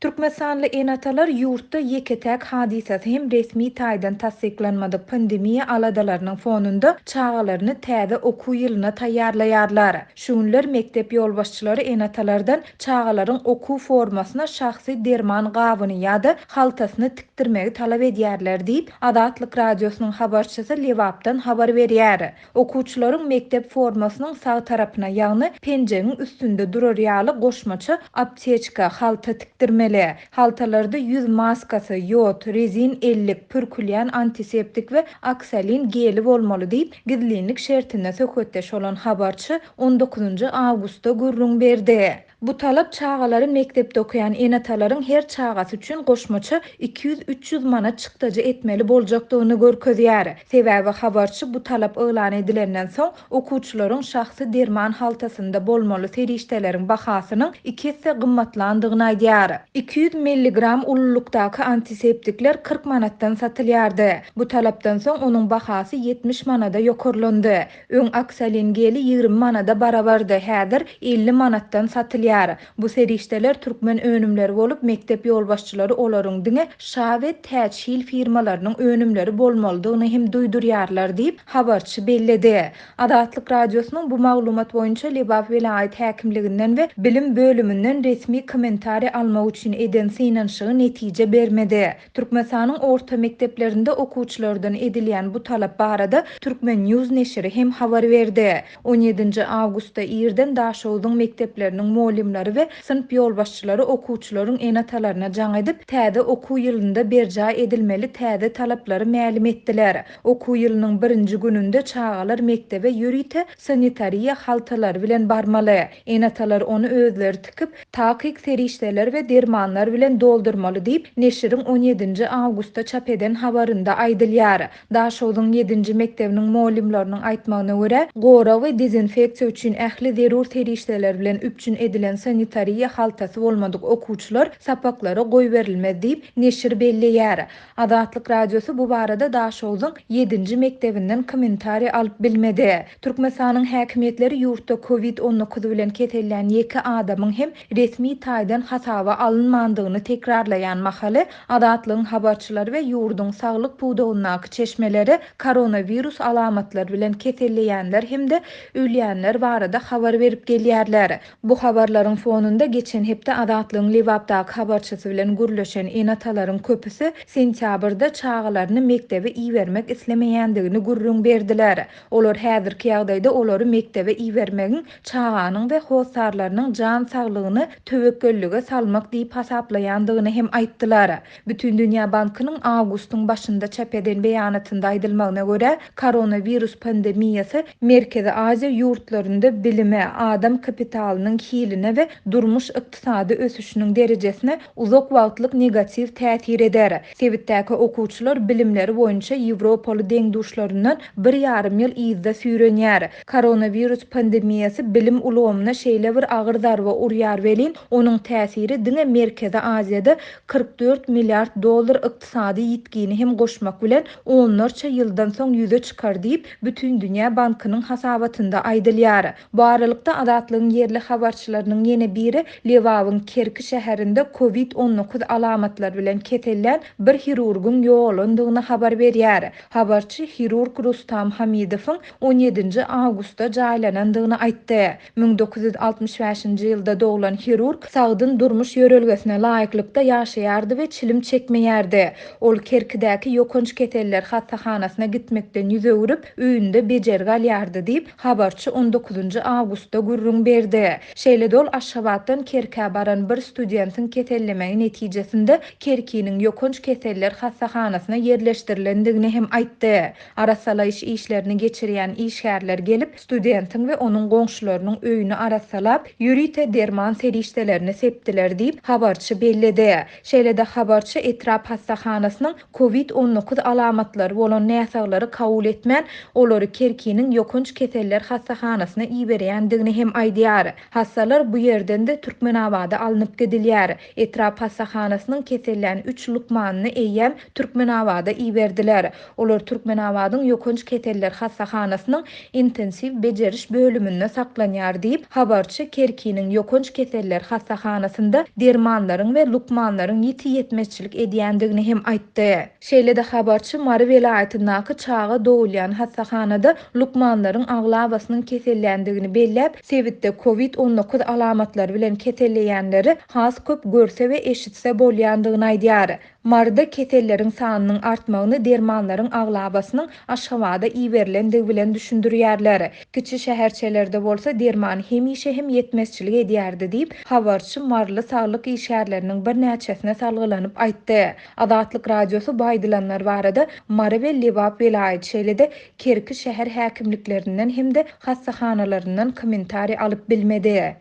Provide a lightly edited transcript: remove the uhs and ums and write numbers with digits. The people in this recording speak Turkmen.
Türkmenstanly enatalar ýurtda ýeketäk hadisasy hem resmi taýdan tasdiklanmady pandemiýa aladalarynyň fonunda çağalaryny täze okuw ýylyna taýýarlaýarlar. Şuňlar mektep ýolbaşçylary enatalardan çağalaryň okuw formasyna şahsy derman gabyny ýa-da haltasyny tikdirmegi talap edýärler diýip Adatlyk radiosynyň habarçysy Lewapdan habar berýär. Okuwçylaryň mektep formasynyň sağ tarapyna ýagny penjegiň üstünde durar ýaly goşmaça aptečka halta tikdirmeli. Haltalarda yüz maskasy, ýod, rezin ellik, pürkülýän antiseptik we aksalin geli bolmaly diýip gizlinlik şertine söhbetdeş olan habarçy 19 awgustda gürrüň berdi. Bu talap çağalary mektepde okuyan enatalaryň her çağasy üçin goşmaça 200-300 manat çykdaja etmeli boljakdygyny görkezýär. Sebäbi habarçy bu talap öýlan edilenden soň okuwçylaryň şahsy derman haltasynda bolmaly serişdeleriň bahasynyň 2 hisse gymmatlandygyny aýdýar. 200 mg ululukdaky antiseptikler 40 manatdan satylýardy. Bu talapdan soň onuň bahasy 70 manada ýokurlandy. Öň aksalin geli 20 manada barabardy. Häzir 50 manatdan satylýar. Bu serişdeler türkmen önümleri bolup mektep ýolbaşçylary olaryň diňe şa we täçhil firmalarynyň önümleri bolmalydygyny hem duýdurýarlar diýip habarçy belledi. Adatlyk radiosynyň bu maglumat boýunça Lebap vilayet häkimliginden we bilim bölümünden resmi kommentari almak üçin eden synanşygy netije bermedi. Türkmenistanyň orta mekteplerinde okuwçylardan edilýän bu talap barada Türkmen News neşri hem habar berdi. 17 awgustda ýerden Daşowdyň mektepleriniň muallimleri we sınıf ýolbaşçylary okuwçylaryň enatalaryna jaň edip täze okuw ýylynda berja edilmeli täze talaplary mälim etdiler. Okuw ýylynyň birinji gününde çağalar mektebe ýürite sanitariýa haltalary bilen barmaly. Enatalar onu özleri tikip takyk serişdeler we dermanlar bilen doldurmaly diýip neşiriň 17 awgustda çap eden habarynda aýdylýar. Daşowdyň 7-nji mektebiniň muallimleriniň aýtmagyna görä, gora we dezinfeksiýa üçin ähli zerur serişdeler bilen üpçün edilen sanitariýa haltasy bolmadyk okuwçylar sapaklara goý berilmez diýip neşir belleýär. Adatlyk radiosu bu barada Daşowdyň 7-nji mektebinden kommentari alyp bilmedi. Türkmenistanyň häkimetleri ýurtda COVID-19 bilen ketelýän 2 adamyň hem resmi taýdan hasaba alınmandygyny tekrarlaýan mahaly Adatlygyň habarçylary we ýurdun saglyk puwdagynyň çeşmeleri koronavirus alamatlary bilen ketelýänler hem de ölýänler barada habar berip gelýärler. Bu habarlaryň fonunda geçen hepde Adatlygyň Lewapdaky habarçysy bilen gürleşen enatalaryň köpüsi sentýabrda çağalaryny mektebe iýermek islemeýändigini gürrüň berdiler. Olar häzirki ýagdaýda olary mektebe iýermegiň çağanyň we howsarlarynyň jan saglygyny töwekküllige salmak diýip hasaplaýandygyny hem aýtdylar. Bütün Dünýä Bankynyň awgustyň başynda çap eden beýanatynda aýdylmagyna görä, koronavirus pandemiýasy Merkezi Aziýa ýurtlarynda bilime, adam kapitalynyň hiline we durmuş ykdysady ösüşiniň derejesine uzak wagtlyk negativ täsir eder. Sebitdäki okuwçylar bilimleri boýunça Ýewropaly deňduşlaryndan 1,5 ýyl izde süýrenýär. Koronavirus pandemiýasy bilim ulgamyna şeýle bir agyr darba urýar welin, onuň täsiri diňe Merkezi Aziýada 44 milliard dollar ykdysady ýitgini hem goşmak bilen onlarça ýyldan soň ýüze çykar diýip Bütün Dünýä Bankynyň hasabatynda aýdylýar. Bu aralykda Adatlygyň ýerli habarçylarynyň ýene biri Lewabyň Kerki şäherinde COVID-19 alamatlary bilen ketelýän bir hirurgyň ýoğulandygyny habar berýär. Habarçy hirurg Rustam Hamidowyň 17 awgustda jaýlanandygyny aýtdy. 1965-nji ýylda doglan hirurg sagdyn durmuş ýörelgesine laýyklykda ýaşaýardy we çilim çekmeýärdi. Ol Kerkidäki ýokunç keteller hastahanasyna gitmekden ýüzegürip öýünde bejergi alýardy diýip habarçy 19 awgustda gürrüň berdi. Şeýle ol Aşgabatdan Kerkä baran bir studentin ketellemegi netijesinde Kerkiniň ýokunç keteller hastahanasyna ýerleşdirilendigini hem aýtdy. Arasalaýyş işlerini geçirýän işgärler gelip studentin we onuň goňşularynyň öýüni arasalap ýürite derman serişdelerini sepdiler diýip habarçy belledi. Şeýle-de habarçy etrap hastahanasynyň COVID-19 alamatlary bolan näsaglary kabul etmän olary Kerkiniň ýokunç keteller hastahanasyna iýberýändigini hem aýdýar. Hastalar bu yerden de Türkmenabada alınıp gidilýär. Etrap hassahanasynyň keselläni 3 lukmanyny eýýäm Türkmenabada iýerdiler. Olar Türkmenabadyň ýokunç keseller hassahanasynyň intensiw bejeriş bölüminde saklanýar diýip habarçy Kerkiniň ýokunç keseller hassahanasynda dermanlaryň we lukmanlaryň ýiti ýetmezçilik edýändigini hem aýtdy. Şeýle de habarçy Mary welaýatyndaky çaga dowulýan hassahanada lukmanlaryň aglabasynyň keselländigini belläp, sebitde COVID-19 alamatlary bilen keselleýänleri has köp görse we eşitse bolýandygyny aýdýar. Maryda keselleriň sanynyň artmagyny dermanlaryň aglabasynyň aşgabada iýerilendigi bilen düşündirýärler. Kiçi şäherçelerde bolsa derman hemişe hem ýetmezçilik edýärdi diýip habarçy marly saglyk işgärleriniň bir näçesine salgylanyp aýtdy. Adatlyk radiosu baýdylanlar barada Mary we Lebap welaýat şeýlede Kerki şäher häkimliklerinden hem de hassahanalaryndan kommentari alyp bilmedi.